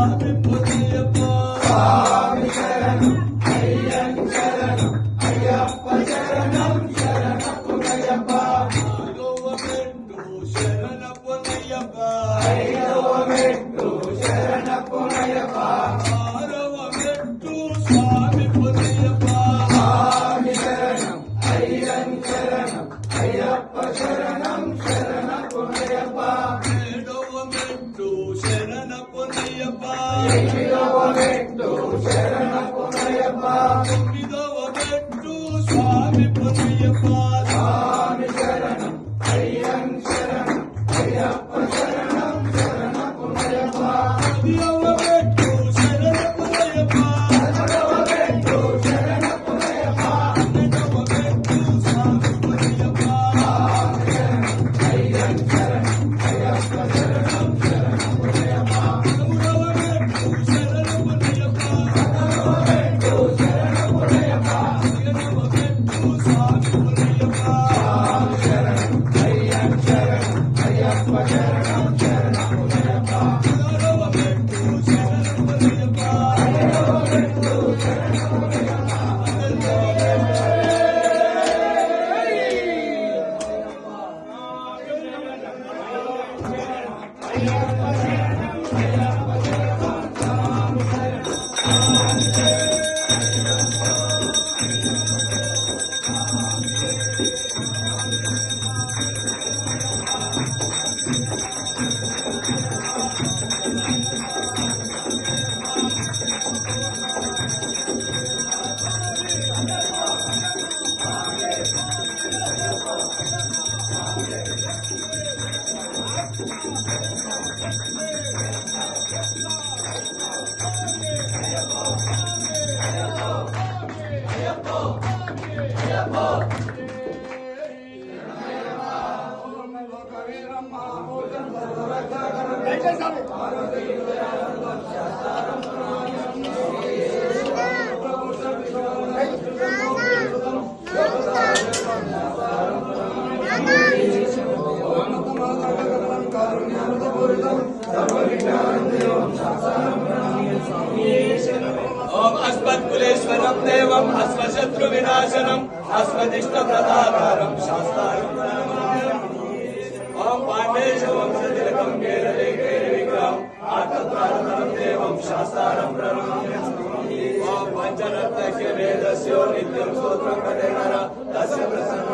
స్వామి పునయ్యప్ప స్వామి శరణం అయ్యం శరణం అయ్యప్ప శరణం శరణ పునయ్యప్ప ఐదవ మెట్టు శరణ పునయ్యప్ప ఐదవ మెట్టు శరణ పునయ్యప్ప ఆరవ మెట్టు స్వామి పునయ్యప్ప స్వామి శరణం అయ్యం శరణం అయ్యప్ప శరణం శరణ పునయ్యప్ప ఏడవ మెట్టు శరణ పునయ్యప్ప ఎనిమిదవ మెట్టు శరణ పునయ్యప్ప తొమ్మిదవ మెట్టు స్వామి పునయ్యప్ప స్వామి శరణం అయ్యం శరణం అయ్యప్ప శరణం శరణ పునయ్యప్ప పదియవ మెట్టు శరణ పునయ్యప్ప పదవ మెట్టు శరణ పునయ్యప్ప పన్నెండవ మెట్టు స్వామి పునయ్యప్ప స్వామి శరణం అయ్యం శరణం అయ్యప్ప శరణం శరణ పునయ్యప్ప పదమూడవ మెట్టు శరణ పునయ్యప్ప పదవ మెట్టు శరణ పునయ్యప్ప పదిహేనవ మెట్టు స్వామి పునయ్యప్ప స్వామి శరణం అయ్యం శరణం అయ్యప్ప శరణం శరణ పునయ్యప్ప పదహారవ మెట్టు శరణ పునయ్యప్ప పదిహేడవ మెట్టు శరణ పునయ్యప్ప ఓం అస్మత్కులేశ్వరం దేవం అస్మశత్రు వినాశనం అస్మదిష్టప్రదాకారం శాస్త్రారం ఓం పాండేశ వంశతిలకం కేరళేకేర విగ్రహం ఆర్తత్రారతరం దేవం శాస్త్రారం ప్రణమామ్యహం ఓం పంచరత్నస్య వేదస్యో నిత్యం స్తోత్రం పఠేనర తస్య ప్రసన్న